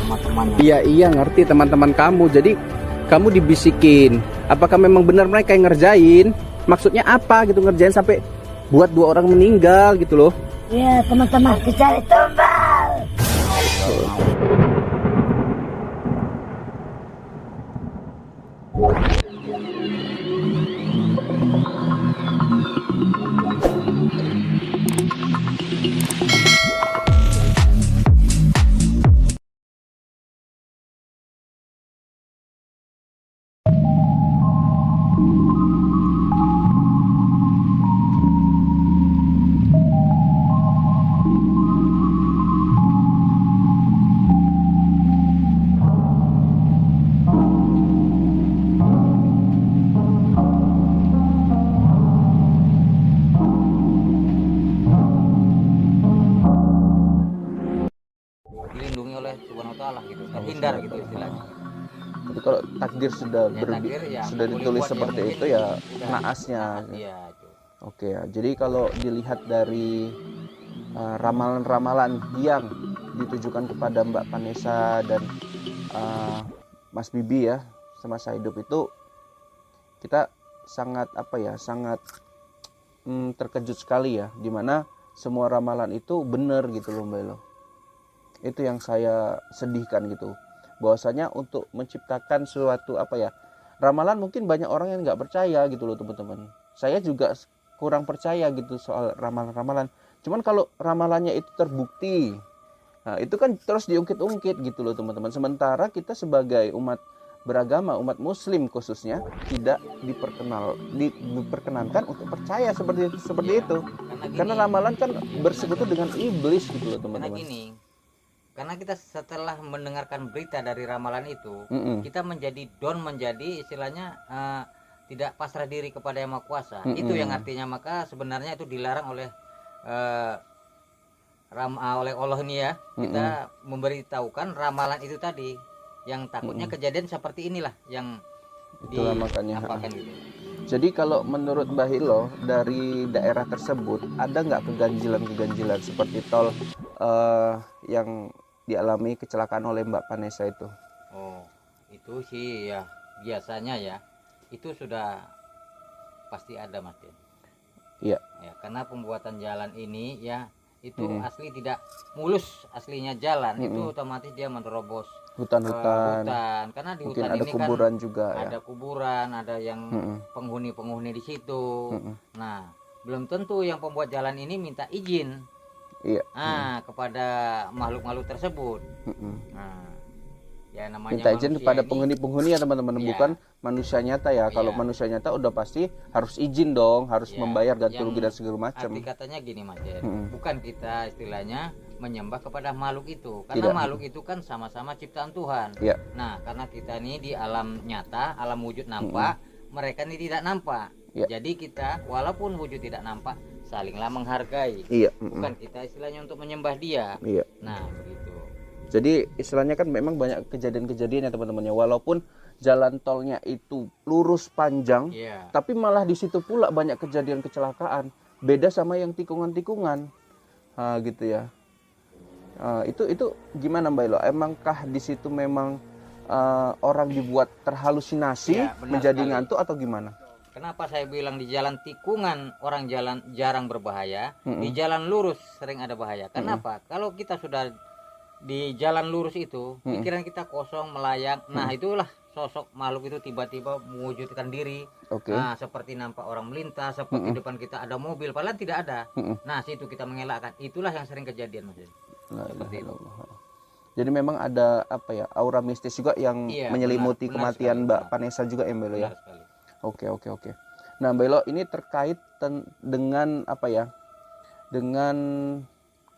teman-temannya. Iya ngerti teman-teman kamu. Jadi kamu dibisikin. Apakah memang benar mereka yang ngerjain? Maksudnya apa gitu ngerjain sampai buat 2 orang meninggal gitu loh? Iya, teman-teman cari tumbal. Dilindungi oleh Subhanahu wa taala gitu, terhindar gitu istilahnya. Tapi kalau takdir sudah Ya, takdir ya sudah nggak boleh ditulis buat, ya seperti mungkin itu ya udah naasnya. iya itu. Oke ya. Jadi kalau dilihat dari ramalan-ramalan yang ditujukan kepada Mbak Vanessa dan Mas Bibi ya semasa hidup itu, kita sangat sangat terkejut sekali ya, dimana semua ramalan itu benar gitu loh Mbak Elo. Itu yang saya sedihkan gitu, bahwasanya untuk menciptakan suatu ramalan, mungkin banyak orang yang nggak percaya gitu loh teman-teman. Saya juga kurang percaya gitu soal ramalan-ramalan. Cuman kalau ramalannya itu terbukti, nah itu kan terus diungkit-ungkit gitu loh teman-teman. Sementara kita sebagai umat beragama, umat muslim khususnya, tidak diperkenankan untuk percaya seperti itu. Karena ramalan kan bersekutu dengan iblis gitu loh teman-teman. Karena kita setelah mendengarkan berita dari ramalan itu, kita menjadi istilahnya tidak pasrah diri kepada Yang Maha Kuasa. Itu yang artinya maka sebenarnya itu dilarang oleh oleh Allah ini ya. Kita memberitahukan ramalan itu tadi, yang takutnya kejadian seperti inilah yang itulah makanya gitu. Jadi kalau menurut Mbah Hilo, dari daerah tersebut ada nggak keganjilan seperti tol yang dialami kecelakaan oleh Mbak Vanessa itu? Oh, itu sih ya biasanya ya, itu sudah pasti ada Mas Den. Iya. Ya, karena pembuatan jalan ini ya itu asli tidak mulus aslinya jalan, itu otomatis dia menerobos hutan-hutan. Karena di Mungkin hutan ada ini kuburan kan juga ada kuburan, ada yang penghuni di situ. Nah, belum tentu yang pembuat jalan ini minta izin kepada makhluk-makhluk tersebut. Nah, ya namanya minta izin kepada penghuni-penghuni ya teman-teman, bukan manusia nyata ya. Kalau manusia nyata udah pasti harus izin dong, harus membayar ganti rugi dan segala macam. Arti katanya gini Mas Den, bukan kita istilahnya menyembah kepada makhluk itu, karena makhluk itu kan sama-sama ciptaan Tuhan. Nah, karena kita ini di alam nyata, alam wujud nampak, mereka ini tidak nampak. Jadi kita walaupun wujud tidak nampak, salinglah menghargai. Bukan kita istilahnya untuk menyembah dia. Nah, begitu. Jadi istilahnya kan memang banyak kejadian-kejadian ya teman-teman ya, walaupun jalan tolnya itu lurus panjang, tapi malah di situ pula banyak kejadian kecelakaan. Beda sama yang tikungan-tikungan, gitu ya. Itu gimana Mbak Elo? Emangkah di situ memang orang dibuat terhalusinasi menjadi ngantuk atau gimana? Kenapa saya bilang di jalan tikungan orang jalan jarang berbahaya, di jalan lurus sering ada bahaya. Kenapa? Kalau kita sudah di jalan lurus itu, pikiran kita kosong, melayang. Nah, itulah sosok makhluk itu tiba-tiba mewujudkan diri. Nah, seperti nampak orang melintas, seperti depan kita ada mobil, padahal tidak ada. Nah, situ kita mengelakkan. Itulah yang sering kejadian, Mas. Seperti itu. Jadi memang ada aura mistis juga yang menyelimuti kematian Mbak Vanessa juga ya Mbak Elo ya. Oke. Nah Mbak Elo, ini terkait dengan dengan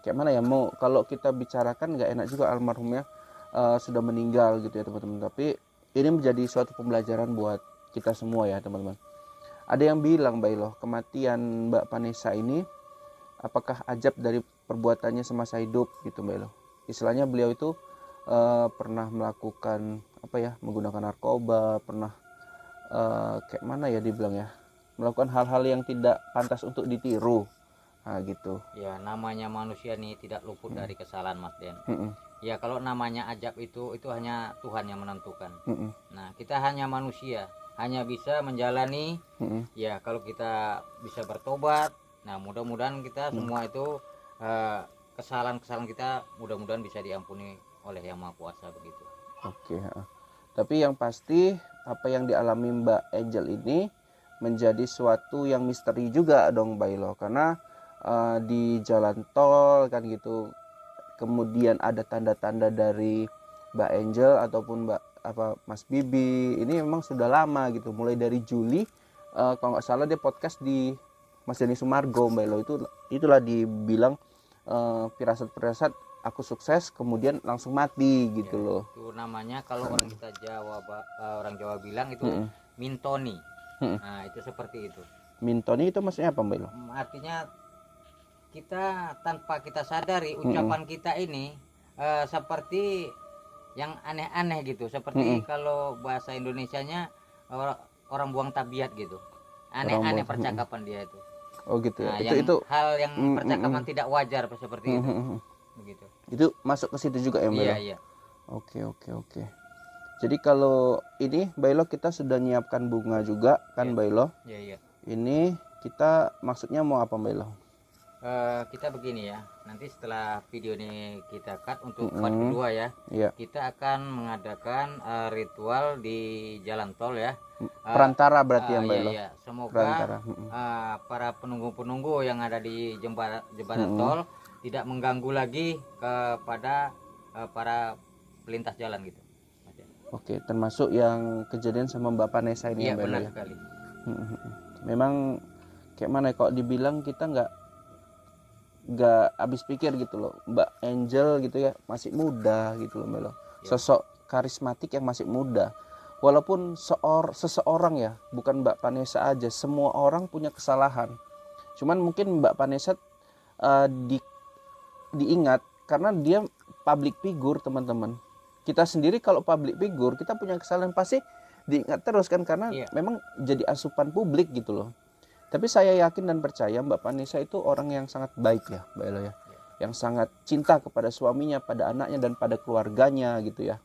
kayak mana ya, mau kalau kita bicarakan nggak enak juga, almarhumnya sudah meninggal gitu ya teman-teman. Tapi ini menjadi suatu pembelajaran buat kita semua ya teman-teman. Ada yang bilang Mbak Elo, kematian Mbak Vanessa ini apakah ajab dari perbuatannya semasa hidup gitu Mbak Elo. Istilahnya beliau itu pernah melakukan menggunakan narkoba, pernah kayak mana ya dibilang ya, melakukan hal-hal yang tidak pantas untuk ditiru. Nah gitu. Ya, namanya manusia nih tidak luput dari kesalahan Mas Den. Ya kalau namanya ajab itu hanya Tuhan yang menentukan. Mm-mm. Nah kita hanya manusia, hanya bisa menjalani. Mm-mm. Ya kalau kita bisa bertobat, nah mudah-mudahan kita semua itu kesalahan-kesalahan kita mudah-mudahan bisa diampuni oleh Yang Maha Kuasa begitu. Oke. Tapi yang pasti apa yang dialami Mbak Angel ini menjadi suatu yang misteri juga dong Bailo, karena di jalan tol kan gitu, kemudian ada tanda-tanda dari Mbak Angel ataupun Mas Bibi ini memang sudah lama gitu, mulai dari Juli kalau nggak salah dia podcast di Mas Denny Sumargo Bailo, itulah dibilang firasat-firasat aku sukses kemudian langsung mati gitu Ya, loh. itu namanya kalau orang kita orang Jawa bilang itu mintoni. Nah itu seperti itu. Mintoni itu maksudnya apa Mbak Ilo? Artinya kita tanpa kita sadari ucapan kita ini seperti yang aneh-aneh gitu, seperti kalau bahasa Indonesianya orang buang tabiat gitu, aneh-aneh percakapan dia itu. Oh gitu ya. Nah, itu hal yang percakapan tidak wajar seperti itu. Begitu. Itu masuk ke situ juga ya Mbak Ilo? Iya. Oke. Jadi kalau ini Mbak Ilo kita sudah nyiapkan bunga juga kan Mbak Ilo? Iya. Ini kita maksudnya mau apa Mbak Ilo? Kita begini ya, nanti setelah video ini kita cut untuk part kedua ya, kita akan mengadakan ritual di jalan tol ya. Perantara berarti ya Mbak Ilo? Iya. Semoga para penunggu-penunggu yang ada di jembatan tol tidak mengganggu lagi kepada para pelintas jalan gitu. Oke, termasuk yang kejadian sama Mbak Vanessa ini ya Mbak Ilo? Benar ya? sekali. Memang kayak mana ya, kok dibilang kita nggak habis pikir gitu loh, Mbak Angel gitu ya masih muda gitu loh Mbak Ilo. Sosok karismatik yang masih muda, walaupun seseorang ya, bukan Mbak Vanessa aja, semua orang punya kesalahan, cuman mungkin Mbak Vanessa diingat karena dia public figure teman-teman. Kita sendiri kalau public figure kita punya kesalahan pasti diingat terus kan, karena memang jadi asupan publik gitu loh. Tapi saya yakin dan percaya Mbak Vanessa itu orang yang sangat baik ya Mbak Elo ya, yang sangat cinta kepada suaminya, pada anaknya dan pada keluarganya gitu ya,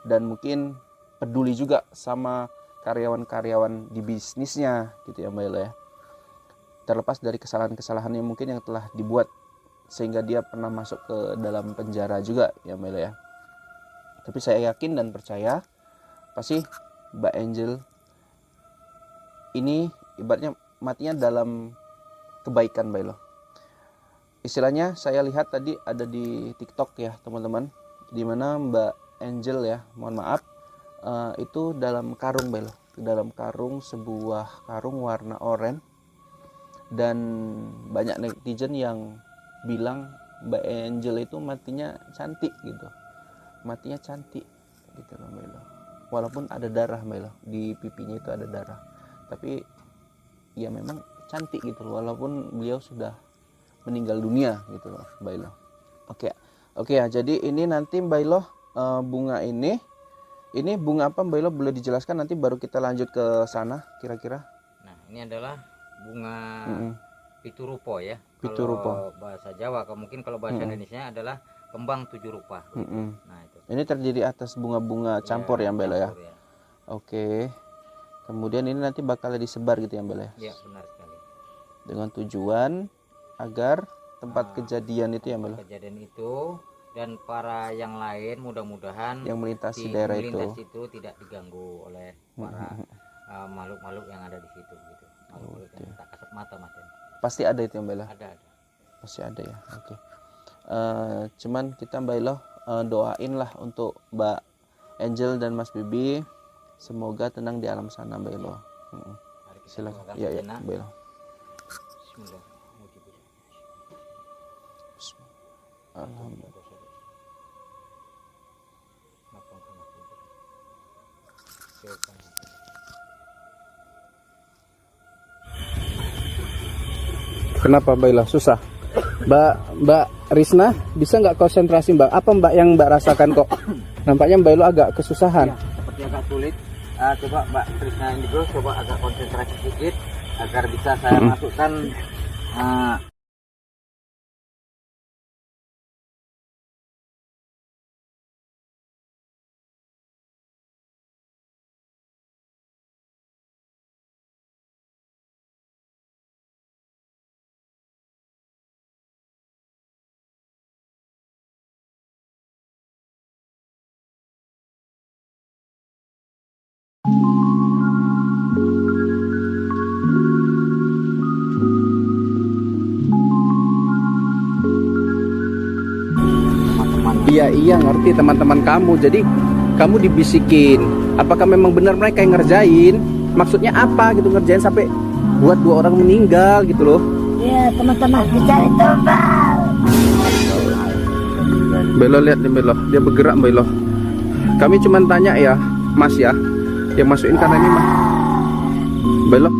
dan mungkin peduli juga sama karyawan-karyawan di bisnisnya gitu ya Mbak Elo ya, terlepas dari kesalahan-kesalahannya mungkin yang telah dibuat sehingga dia pernah masuk ke dalam penjara juga ya Mbak Elo ya. Tapi saya yakin dan percaya pasti Mbak Angel ini ibaratnya matinya dalam kebaikan Mbak Elo. Istilahnya saya lihat tadi ada di TikTok ya teman-teman, dimana Mbak Angel ya, mohon maaf, itu dalam karung Mbak Elo, dalam karung, sebuah karung warna oranye, dan banyak netizen yang bilang Mbak Angel itu matinya cantik gitu, matinya cantik gitu loh Mbak Elo. Walaupun ada darah Mbak Elo, di pipinya itu ada darah, tapi ya memang cantik gitu loh, walaupun beliau sudah meninggal dunia gitu loh Mbak Ilo. Oke ya, jadi ini nanti Mbak Ilo, bunga ini bunga apa Mbak Ilo, boleh dijelaskan, nanti baru kita lanjut ke sana kira-kira. Nah ini adalah bunga piturupo ya, piturupo kalau bahasa Jawa, mungkin kalau bahasa Indonesia adalah kembang 7 rupa. Nah itu. Ini terdiri atas bunga-bunga campur ya Mbak Ilo ya. Oke. Kemudian ini nanti bakal disebar gitu ya Mbak Elo ya? Iya benar sekali. Dengan tujuan agar tempat kejadian itu ya Mbak Elo? Kejadian itu dan para yang lain mudah-mudahan yang melintasi daerah itu tidak diganggu oleh para makhluk-makhluk yang ada di situ gitu. Makhluk yang tak kasat mata Mas. Pasti ada itu ya Mbak Elo? Ada. Pasti ada ya. Oke. Cuman kita Mbak Elo doain lah untuk Mbak Angel dan Mas Bibi, semoga tenang di alam sana Mbak Elo. Silakan. Ya Mbak Elo. Bismillah. Alhamdulillah. Kenapa Mbak Elo? Susah. Mbak Risna bisa nggak konsentrasi Mbak? Apa Mbak yang Mbak rasakan kok? Nampaknya Mbak Elo agak kesusahan. Seperti agak sulit. Coba Mbak Risna ini dulu, coba agak konsentrasi sedikit agar bisa saya masukkan Iya ngerti teman-teman kamu. Jadi kamu dibisikin. Apakah memang benar mereka yang ngerjain? Maksudnya apa gitu ngerjain sampai buat 2 orang meninggal gitu loh? Iya teman-teman dicari tumbal. Belo lihat nih Belo, dia bergerak Belo. Kami cuma tanya ya Mas ya, yang masukin karena ini mah Belo.